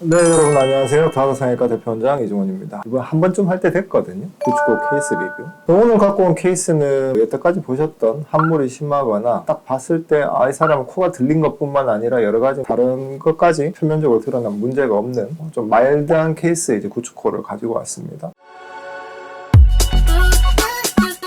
네, 여러분 안녕하세요. 다도상외과 대표원장 이종원입니다. 이번 한 번쯤 할 때 됐거든요. 구축코 케이스 리뷰. 오늘 갖고 온 케이스는 여태까지 보셨던 함몰이 심하거나 딱 봤을 때 이 사람은 코가 들린 것뿐만 아니라 여러 가지 다른 것까지 표면적으로 드러난 문제가 없는 좀 마일드한 케이스의 이제 구축코를 가지고 왔습니다.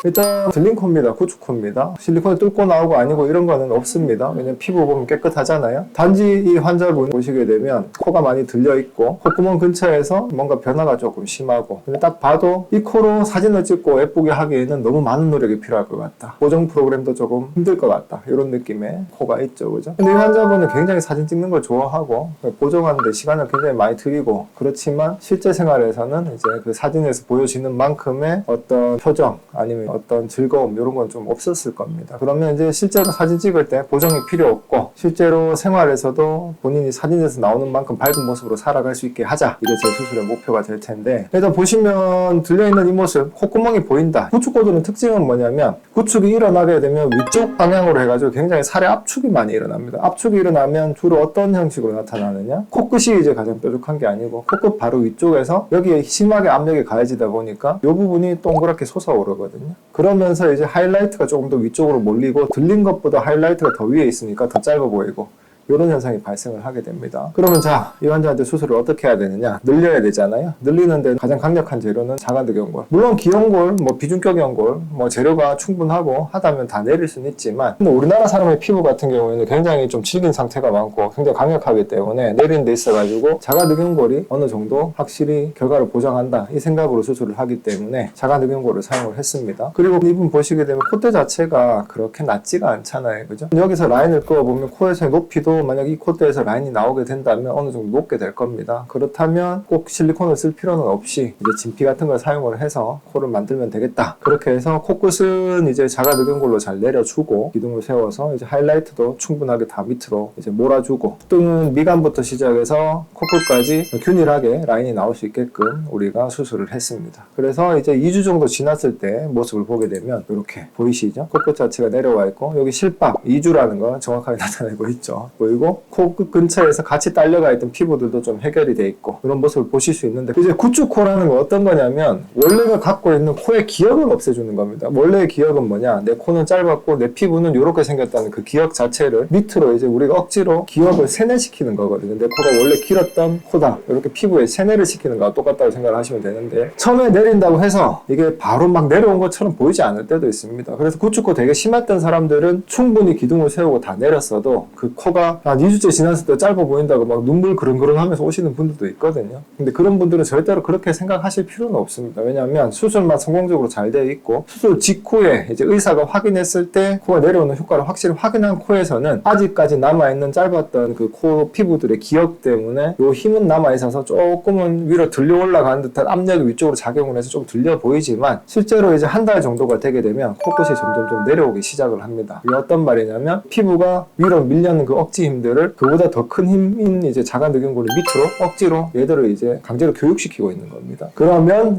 일단 들린 코입니다. 구축코입니다. 실리콘이 뚫고 나오고 아니고 이런 거는 없습니다. 왜냐면 피부 보면 깨끗하잖아요. 단지 이 환자분 보시게 되면 코가 많이 들려 있고 콧구멍 근처에서 뭔가 변화가 조금 심하고 근데 딱 봐도 이 코로 사진을 찍고 예쁘게 하기에는 너무 많은 노력이 필요할 것 같다. 보정 프로그램도 조금 힘들 것 같다. 이런 느낌의 코가 있죠. 그죠? 근데 이 환자분은 굉장히 사진 찍는 걸 좋아하고 보정하는데 시간을 굉장히 많이 들이고 그렇지만 실제 생활에서는 이제 그 사진에서 보여지는 만큼의 어떤 표정 아니면 어떤 즐거움 이런 건 좀 없었을 겁니다. 그러면 이제 실제로 사진 찍을 때 보정이 필요 없고 실제로 생활에서도 본인이 사진에서 나오는 만큼 밝은 모습으로 살아갈 수 있게 하자. 이게 제 수술의 목표가 될 텐데 일단 보시면 들려있는 이 모습 콧구멍이 보인다. 구축코들은 특징은 뭐냐면 구축이 일어나게 되면 위쪽 방향으로 해가지고 굉장히 살의 압축이 많이 일어납니다. 압축이 일어나면 주로 어떤 형식으로 나타나느냐 코끝이 이제 가장 뾰족한 게 아니고 코끝 바로 위쪽에서 여기에 심하게 압력이 가해지다 보니까 이 부분이 동그랗게 솟아오르거든요. 그러면서 이제 하이라이트가 조금 더 위쪽으로 몰리고 들린 것보다 하이라이트가 더 위에 있으니까 더 짧아 보이고 이런 현상이 발생을 하게 됩니다. 그러면 자, 이 환자한테 수술을 어떻게 해야 되느냐? 늘려야 되잖아요. 늘리는데 가장 강력한 재료는 자가늑연골. 물론 기연골, 비중격 연골, 재료가 충분하고 하다면 다 내릴 수는 있지만 근데 우리나라 사람의 피부 같은 경우에는 굉장히 좀 질긴 상태가 많고 굉장히 강력하기 때문에 내리는 데 있어가지고 자가늑연골이 어느 정도 확실히 결과를 보장한다 이 생각으로 수술을 하기 때문에 자가늑연골을 사용을 했습니다. 그리고 이분 보시게 되면 콧대 자체가 그렇게 낮지가 않잖아요. 그죠? 여기서 라인을 그어보면 코에서의 높이도 만약 이 콧대에서 라인이 나오게 된다면 어느 정도 높게 될 겁니다. 그렇다면 꼭 실리콘을 쓸 필요는 없이 이제 진피 같은 걸 사용을 해서 코를 만들면 되겠다. 그렇게 해서 코끝은 이제 자가늑연골로 잘 내려주고 기둥을 세워서 이제 하이라이트도 충분하게 다 밑으로 이제 몰아주고 뚱은 미간부터 시작해서 코끝까지 균일하게 라인이 나올 수 있게끔 우리가 수술을 했습니다. 그래서 이제 2주 정도 지났을 때 모습을 보게 되면 이렇게 보이시죠? 코끝 자체가 내려와 있고 여기 실밥 2주라는 거 정확하게 나타내고 있죠. 보이고 코끝 근처에서 같이 딸려가 있던 피부들도 좀 해결이 돼 있고 이런 모습을 보실 수 있는데 이제 구축코라는 건 어떤 거냐면 원래가 갖고 있는 코의 기역을 없애주는 겁니다. 원래의 기역은 뭐냐? 내 코는 짧았고 내 피부는 이렇게 생겼다는 그 기역 자체를 밑으로 이제 우리가 억지로 기역을 세뇌시키는 거거든요. 내 코가 원래 길었던 코다. 이렇게 피부에 세뇌를 시키는 거와 똑같다고 생각을 하시면 되는데 처음에 내린다고 해서 이게 바로 막 내려온 것처럼 보이지 않을 때도 있습니다. 그래서 구축코 되게 심했던 사람들은 충분히 기둥을 세우고 다 내렸어도 그 코가 한 2주째 지났을 때 짧아 보인다고 막 눈물 그릉그릉 하면서 오시는 분들도 있거든요. 근데 그런 분들은 절대로 그렇게 생각하실 필요는 없습니다. 왜냐하면 수술만 성공적으로 잘 되어 있고 수술 직후에 이제 의사가 확인했을 때 코가 내려오는 효과를 확실히 확인한 코에서는 아직까지 남아있는 짧았던 그 코 피부들의 기역 때문에 요 힘은 남아있어서 조금은 위로 들려 올라가는 듯한 압력이 위쪽으로 작용을 해서 좀 들려 보이지만 실제로 이제 한 달 정도가 되게 되면 코끝이 점점 좀 내려오기 시작을 합니다. 이게 어떤 말이냐면 피부가 위로 밀려는 그 억지 힘들을 그보다 더 큰 힘인 이제 자가늑연골을 밑으로 억지로 얘들을 이제 강제로 교육시키고 있는 겁니다. 그러면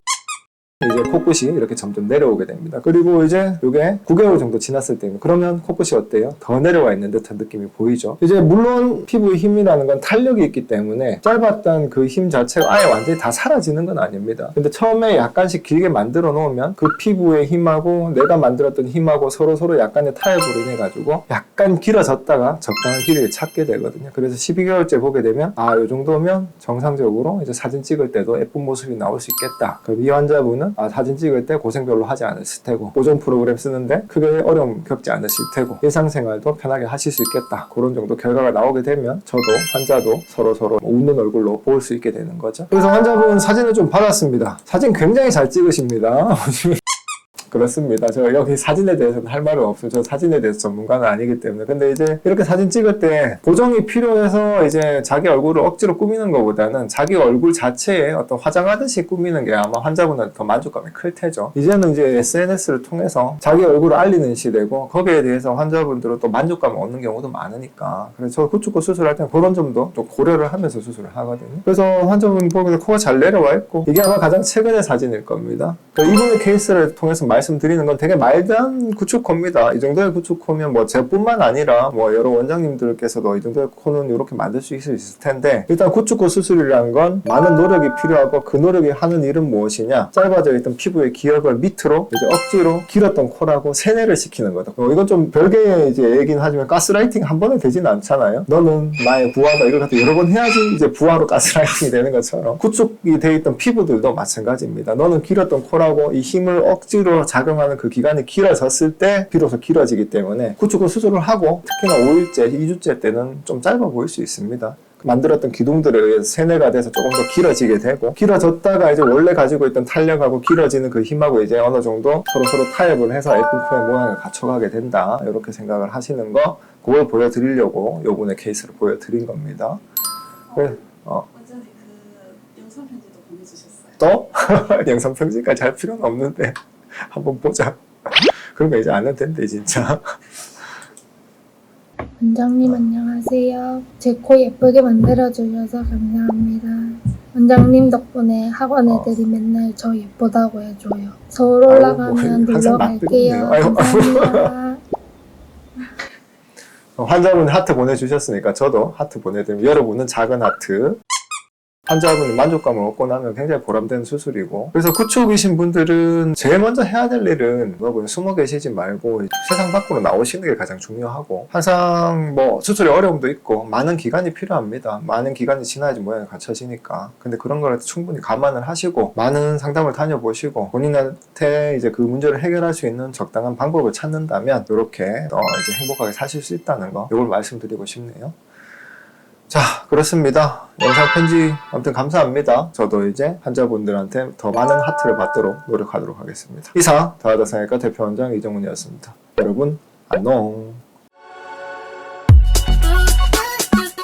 이제 코끝이 이렇게 점점 내려오게 됩니다. 그리고 이제 이게 9개월 정도 지났을 때면 그러면 코끝이 어때요? 더 내려와 있는 듯한 느낌이 보이죠. 이제 물론 피부의 힘이라는 건 탄력이 있기 때문에 짧았던 그 힘 자체가 아예 완전히 다 사라지는 건 아닙니다. 근데 처음에 약간씩 길게 만들어 놓으면 그 피부의 힘하고 내가 만들었던 힘하고 서로 약간의 타협으로 인해 가지고 약간 길어졌다가 적당한 길이를 찾게 되거든요. 그래서 12개월째 보게 되면 이 정도면 정상적으로 이제 사진 찍을 때도 예쁜 모습이 나올 수 있겠다. 그럼 이 환자분은 사진 찍을 때 고생 별로 하지 않으실 테고 보정 프로그램 쓰는데 크게 어려움 겪지 않으실 테고 일상생활도 편하게 하실 수 있겠다. 그런 정도 결과가 나오게 되면 저도 환자도 서로 웃는 얼굴로 볼 수 있게 되는 거죠. 그래서 환자분 사진을 좀 받았습니다. 사진 굉장히 잘 찍으십니다. 그렇습니다. 저 여기 사진에 대해서는 할 말은 없어요. 저 사진에 대해서 전문가는 아니기 때문에. 근데 이제 이렇게 사진 찍을 때 보정이 필요해서 이제 자기 얼굴을 억지로 꾸미는 것보다는 자기 얼굴 자체에 어떤 화장하듯이 꾸미는 게 아마 환자분한테 더 만족감이 클 테죠. 이제는 이제 SNS를 통해서 자기 얼굴을 알리는 시대고 거기에 대해서 환자분들은 또 만족감을 얻는 경우도 많으니까. 그래서 저 구축코 수술할 때는 그런 점도 좀 고려를 하면서 수술을 하거든요. 그래서 환자분 보면 코가 잘 내려와 있고 이게 아마 가장 최근의 사진일 겁니다. 그러니까 이분의 케이스를 통해서 말씀드리는 건 되게 말단 구축코입니다. 이 정도의 구축코면 뭐 저뿐만 아니라 뭐 여러 원장님들께서도 이 정도의 코는 이렇게 만들 수 있을 텐데, 일단 구축코 수술이라는 건 많은 노력이 필요하고, 그 노력이 하는 일은 무엇이냐, 짧아져 있던 피부의 기역을 밑으로 이제 억지로 길었던 코라고 세뇌를 시키는 거다. 이건 좀 별개의 이제 얘기긴 하지만 가스라이팅 한 번에 되진 않잖아요. 너는 나의 부하다, 이걸 갖다 여러 번 해야지 이제 부하로 가스라이팅이 되는 것처럼 구축이 돼 있던 피부들도 마찬가지입니다. 너는 길었던 코라고 이 힘을 억지로 작용하는 그 기간이 길어졌을 때 비로소 길어지기 때문에 구축코 수술을 하고, 특히나 5일째, 2주째 때는 좀 짧아 보일 수 있습니다. 만들었던 기둥들에 의해서 세뇌가 돼서 조금 더 길어지게 되고, 길어졌다가 이제 원래 가지고 있던 탄력하고 길어지는 그 힘하고 이제 어느 정도 서로 타협을 해서 예쁜 코의 모양을 갖춰가게 된다, 이렇게 생각을 하시는 거, 그걸 보여드리려고 요번에 케이스를 보여드린 겁니다. 어제는 그 영상 편지도 보내주셨어요. 또? 영상 편지까지 할 필요는 없는데 한번 보자. 그런 거 이제 안 해도 된대 진짜. 원장님 안녕하세요. 제 코 예쁘게 만들어주셔서 감사합니다. 원장님 덕분에 학원 애들이 맨날 저 예쁘다고 해줘요. 서울 올라가면 놀러 갈게요. 감사합니다. 환자분 하트 보내주셨으니까 저도 하트 보내드립니다. 여러분은 작은 하트. 환자분이 만족감을 얻고 나면 굉장히 보람된 수술이고, 그래서 구축이신 분들은 제일 먼저 해야 될 일은 그냥 숨어 계시지 말고 세상 밖으로 나오시는 게 가장 중요하고, 항상 뭐 수술의 어려움도 있고 많은 기간이 필요합니다. 많은 기간이 지나야지 모양이 갖춰지니까. 근데 그런 걸 충분히 감안을 하시고 많은 상담을 다녀보시고 본인한테 이제 그 문제를 해결할 수 있는 적당한 방법을 찾는다면 이렇게 이제 행복하게 사실 수 있다는 거, 이걸 말씀드리고 싶네요. 자, 그렇습니다. 영상 편지 아무튼 감사합니다. 저도 이제 환자분들한테 더 많은 하트를 받도록 노력하도록 하겠습니다. 이상 다하다성형외과 대표원장 이정훈이었습니다. 여러분 안녕.